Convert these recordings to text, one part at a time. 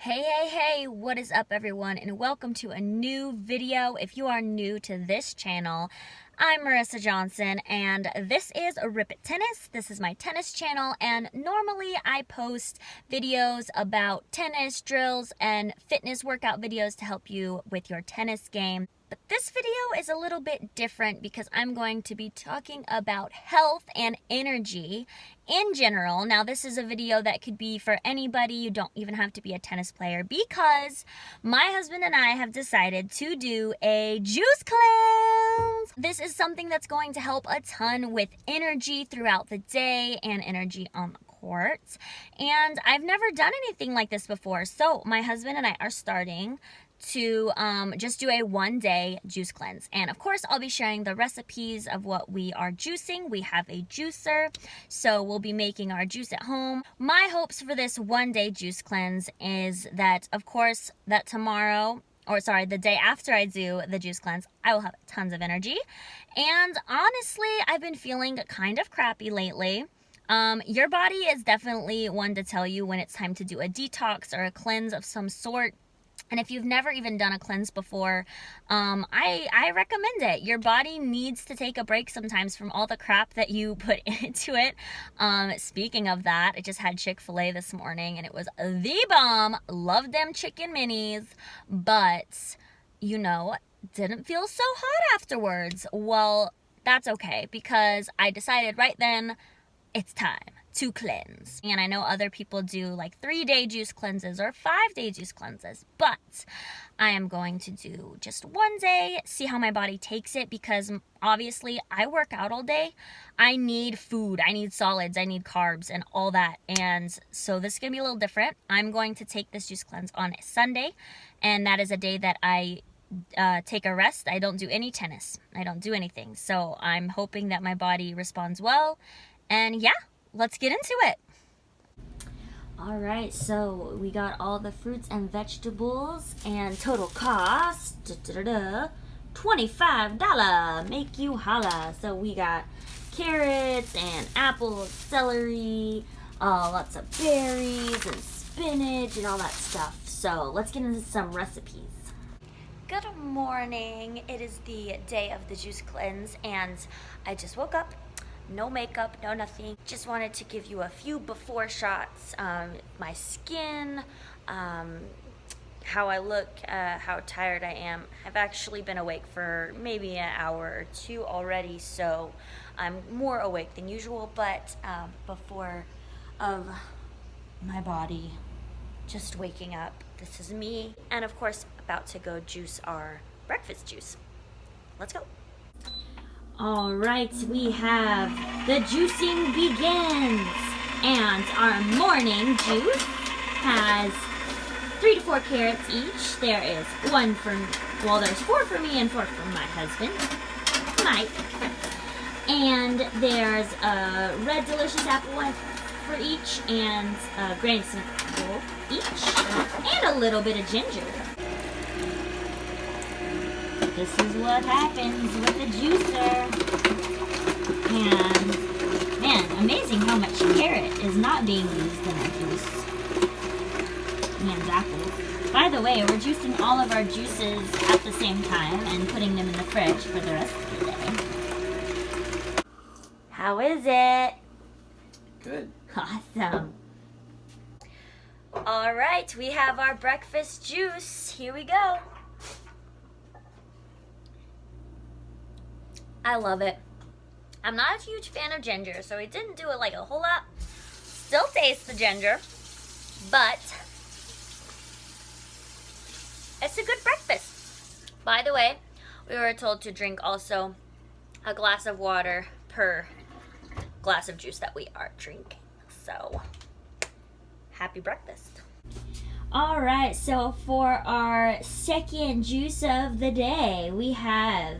Hey, what is up everyone, and welcome to a new video. If you are new to this channel, I'm Marisa Johnson, and this is a Rip It Tennis. This is my tennis channel, and normally I post videos about tennis drills and fitness workout videos to help you with your tennis game. But this video is a little bit different because I'm going to be talking about health and energy in general. Now, this is a video that could be for anybody. You don't even have to be a tennis player, because my husband and I have decided to do a juice cleanse. This is something that's going to help a ton with energy throughout the day and energy on the court. And I've never done anything like this before. So my husband and I are starting to just do a one-day juice cleanse. And of course, I'll be sharing the recipes of what we are juicing. We have a juicer, so we'll be making our juice at home. My hopes for this one-day juice cleanse is that, of course, that tomorrow, or sorry, the day after I do the juice cleanse, I will have tons of energy. And honestly, I've been feeling kind of crappy lately. Your body is definitely one to tell you when it's time to do a detox or a cleanse of some sort. And if you've never even done a cleanse before, I recommend it. Your body needs to take a break sometimes from all the crap that you put into it. Speaking of that, I just had Chick-fil-A this morning, and it was the bomb. Loved them chicken minis, but, didn't feel so hot afterwards. Well, that's okay, because I decided right then it's time to cleanse. And I know other people do like 3-day juice cleanses or 5-day juice cleanses, but I am going to do just one day, see how my body takes it, because obviously I work out all day. I need food, I need solids, I need carbs and all that. And so this is gonna be a little different. I'm going to take this juice cleanse on a Sunday, and that is a day that I take a rest. I don't do any tennis. I don't do anything. So I'm hoping that my body responds well. And yeah, let's get into it. All right, so we got all the fruits and vegetables, and total cost, $25. Make you holla. So we got carrots and apples, celery, lots of berries and spinach and all that stuff. So let's get into some recipes. Good morning. It is the day of the juice cleanse, and I just woke up. No makeup, no nothing. Just wanted to give you a few before shots. My skin, how I look, how tired I am. I've actually been awake for maybe an hour or two already, so I'm more awake than usual, but before of my body just waking up. This is me, and of course about to go juice our breakfast juice. Let's go. All right, we have the juicing begins, and our morning juice has 3 to 4 carrots each. There is there's 4 for me and 4 for my husband, Mike. And there's a red delicious apple one for each, and a Granny Smith apple each, and a little bit of ginger. This is what happens with the juicer. And man, amazing how much carrot is not being used in our juice. And apples. By the way, we're juicing all of our juices at the same time and putting them in the fridge for the rest of the day. How is it? Good. Awesome. All right, we have our breakfast juice. Here we go. I love it. I'm not a huge fan of ginger, so we didn't do it like a whole lot. Still taste the ginger, but it's a good breakfast. By the way, we were told to drink also a glass of water per glass of juice that we are drinking. So, happy breakfast. All right, so for our second juice of the day, we have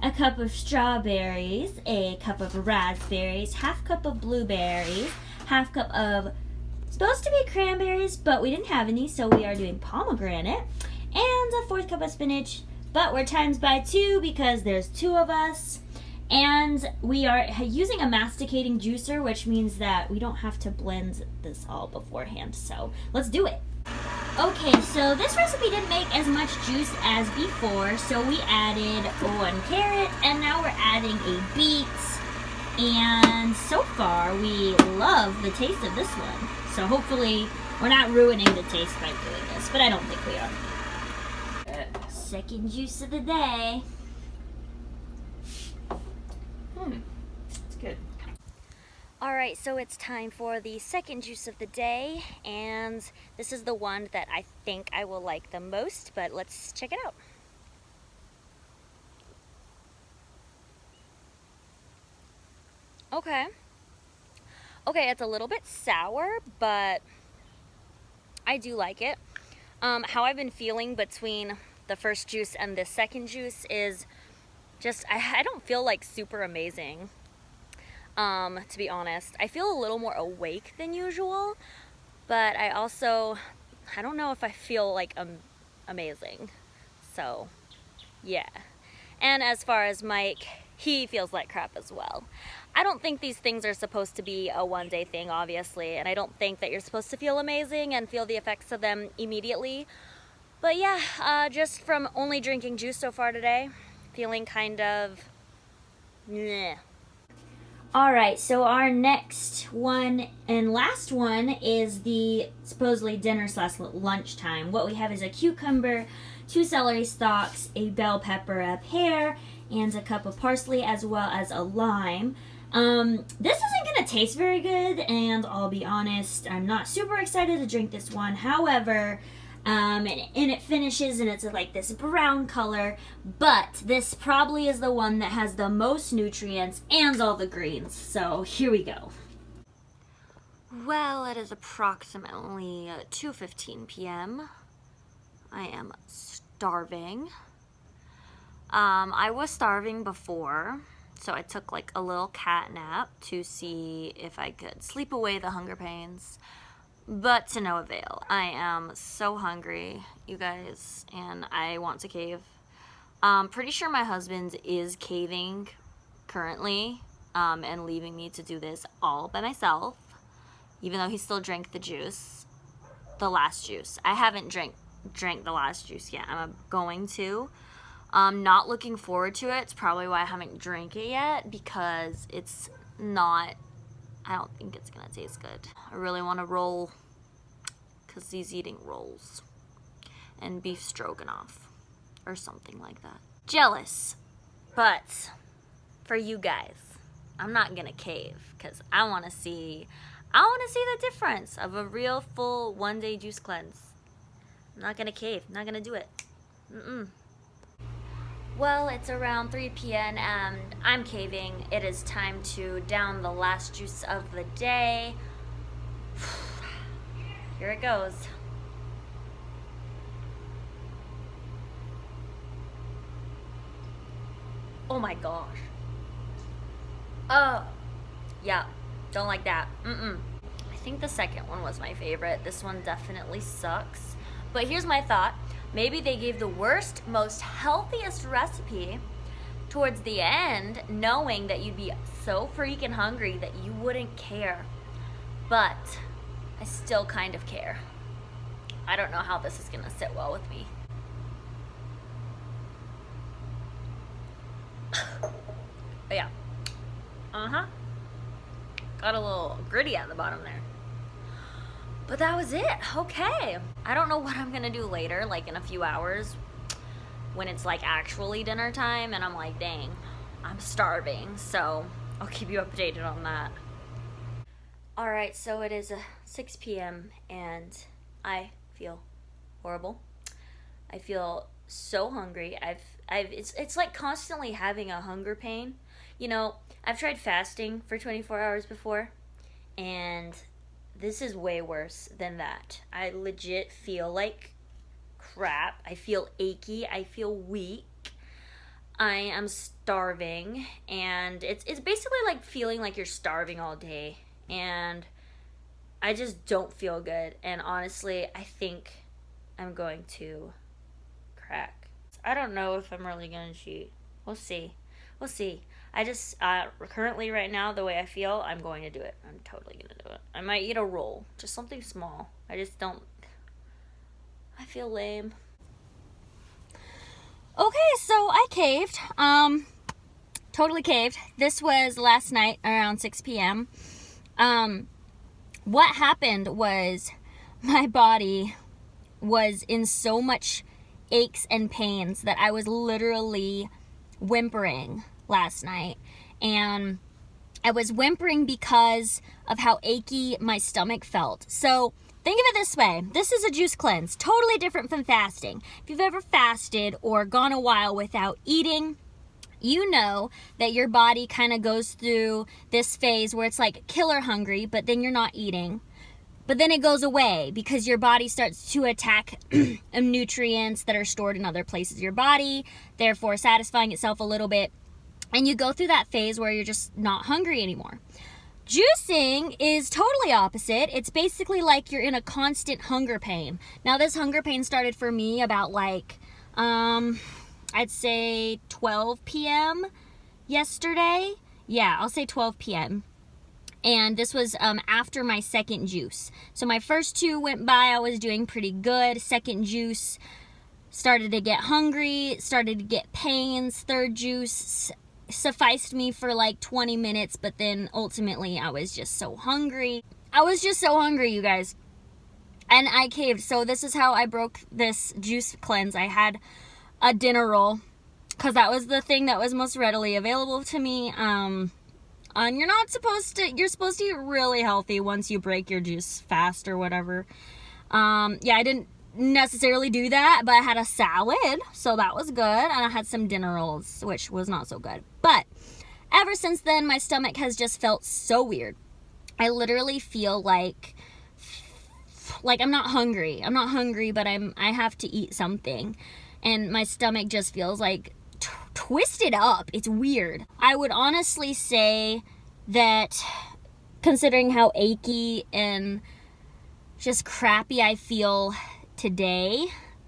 a cup of strawberries, a cup of raspberries, half cup of blueberries, half cup of supposed to be cranberries, but we didn't have any, so we are doing pomegranate, and a 4th cup of spinach, but we're times by 2 because there's 2 of us. And we are using a masticating juicer, which means that we don't have to blend this all beforehand. So let's do it. Okay, so this recipe didn't make as much juice as before, so we added 1 carrot, and now we're adding a beet. And so far, we love the taste of this one. So hopefully, we're not ruining the taste by doing this, but I don't think we are. Second juice of the day. It's good. Alright, so it's time for the second juice of the day, and this is the one that I think I will like the most, but let's check it out. Okay, it's a little bit sour, but I do like it. How I've been feeling between the first juice and the second juice is just, I don't feel like super amazing. To be honest, I feel a little more awake than usual, but I don't know if I feel like amazing. So, yeah. And as far as Mike, he feels like crap as well. I don't think these things are supposed to be a one-day thing, obviously, and I don't think that you're supposed to feel amazing and feel the effects of them immediately. But yeah, just from only drinking juice so far today, feeling kind of meh. Alright, so our next one and last one is the supposedly dinner/lunch time. What we have is a cucumber, 2 celery stalks, a bell pepper, a pear, and a cup of parsley, as well as a lime. This isn't going to taste very good, and I'll be honest, I'm not super excited to drink this one. However, and it finishes and it's like this brown color, but this probably is the one that has the most nutrients and all the greens. So here we go. Well, it is approximately 2:15 p.m. I am starving. I was starving before, so I took like a little cat nap to see if I could sleep away the hunger pains. But to no avail. I am so hungry, you guys, and I want to cave. Pretty sure my husband is caving currently, and leaving me to do this all by myself, even though he still drank the juice, the last juice. I haven't drank the last juice yet. I'm going to. Not looking forward to it. It's probably why I haven't drank it yet, because it's not, I don't think it's gonna taste good. I really want to roll, because he's eating rolls and beef stroganoff or something like that. Jealous, but for you guys, I'm not gonna cave, because I want to see the difference of a real full one-day juice cleanse. I'm not gonna cave, not gonna do it. Well, it's around 3 p.m. and I'm caving. It is time to down the last juice of the day. Here it goes. Oh my gosh. Oh, yeah, don't like that. I think the second one was my favorite. This one definitely sucks. But here's my thought. Maybe they gave the worst, most healthiest recipe towards the end, knowing that you'd be so freaking hungry that you wouldn't care. But I still kind of care. I don't know how this is gonna sit well with me. But yeah. Got a little gritty at the bottom there. But that was it. Okay. I don't know what I'm gonna do later, like in a few hours, when it's like actually dinner time and I'm like, dang, I'm starving. So I'll keep you updated on that. Alright, so it is 6 p.m. and I feel horrible. I feel so hungry. It's like constantly having a hunger pain. You know, I've tried fasting for 24 hours before, and this is way worse than that. I legit feel like crap. I feel achy. I feel weak. I am starving, and it's basically like feeling like you're starving all day, and I just don't feel good. And honestly, I think I'm going to crack. I don't know if I'm really gonna cheat. We'll see. I just, currently right now, the way I feel, I'm going to do it. I'm totally gonna do it. I might eat a roll, just something small. I just don't, I feel lame. Okay, so I caved. Totally caved. This was last night around 6 p.m. What happened was my body was in so much aches and pains that I was literally whimpering last night. And I was whimpering because of how achy my stomach felt. So think of it this way. This is a juice cleanse, totally different from fasting. If you've ever fasted or gone a while without eating, you know that your body kind of goes through this phase where it's like killer hungry, but then you're not eating. But then it goes away because your body starts to attack nutrients that are stored in other places of your body, therefore satisfying itself a little bit. And you go through that phase where you're just not hungry anymore. Juicing is totally opposite. It's basically like you're in a constant hunger pain. Now, this hunger pain started for me about like, I'd say 12 p.m. yesterday. Yeah, I'll say 12 p.m. And this was after my second juice. So my first two went by, I was doing pretty good. Second juice, started to get hungry, started to get pains. Third juice sufficed me for like 20 minutes, but then ultimately I was just so hungry. I was just so hungry, you guys. And I caved. So this is how I broke this juice cleanse. I had a dinner roll because that was the thing that was most readily available to me. And you're supposed to eat really healthy once you break your juice fast or whatever. Yeah, I didn't necessarily do that, but I had a salad, so that was good, and I had some dinner rolls, which was not so good. But ever since then, my stomach has just felt so weird. I literally feel like I'm not hungry. I'm not hungry, but I have to eat something, and my stomach just feels like twisted up. It's weird. I would honestly say that, considering how achy and just crappy I feel today,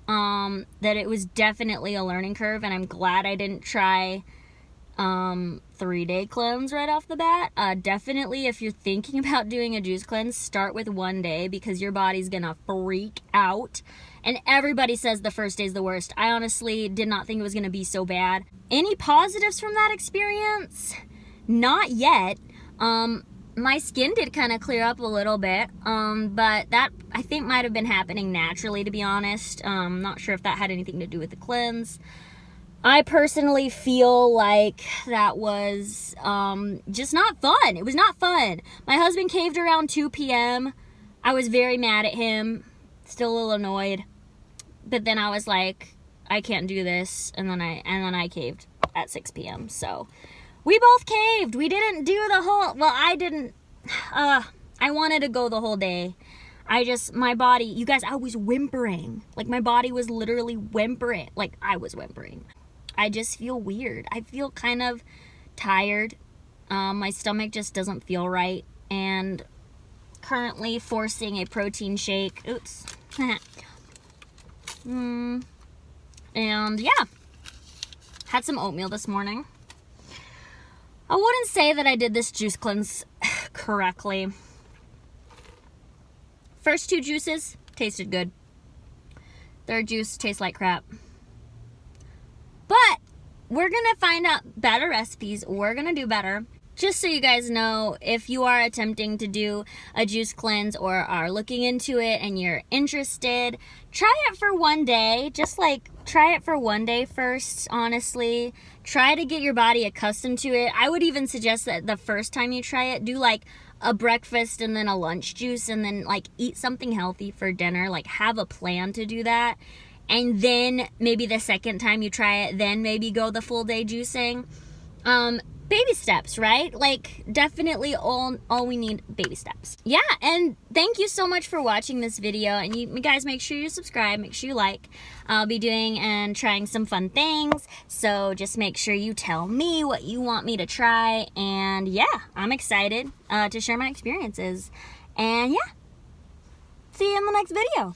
that it was definitely a learning curve, and I'm glad I didn't try 3-day cleanse right off the bat. Definitely, if you're thinking about doing a juice cleanse, start with 1 day because your body's gonna freak out. And everybody says the first day's the worst. I honestly did not think it was gonna be so bad. Any positives from that experience? Not yet. My skin did kind of clear up a little bit, but that I think might have been happening naturally, to be honest. Not sure if that had anything to do with the cleanse. I personally feel like that was just not fun. It was not fun. My husband caved around 2 p.m. I was very mad at him, still a little annoyed. But then I was like, I can't do this, and then I caved at 6 p.m. So we both caved. We didn't do the whole, well, I didn't, I wanted to go the whole day. My body, you guys, I was whimpering. Like, my body was literally whimpering. Like, I was whimpering. I just feel weird. I feel kind of tired. My stomach just doesn't feel right. And currently forcing a protein shake. Oops. And yeah. Had some oatmeal this morning. I wouldn't say that I did this juice cleanse correctly. First 2 juices tasted good. Third juice tastes like crap. But we're going to find out better recipes. We're going to do better. Just so you guys know, if you are attempting to do a juice cleanse or are looking into it and you're interested, try it for 1 day. Just like try it for 1 day first, honestly. Try to get your body accustomed to it. I would even suggest that the first time you try it, do like a breakfast and then a lunch juice and then like eat something healthy for dinner. Like have a plan to do that. And then maybe the second time you try it, then maybe go the full day juicing. Baby steps, right? Like definitely all we need, baby steps. Yeah, and thank you so much for watching this video. And you guys make sure you subscribe, make sure you like. I'll be doing and trying some fun things. So just make sure you tell me what you want me to try. And yeah, I'm excited to share my experiences. And yeah, see you in the next video.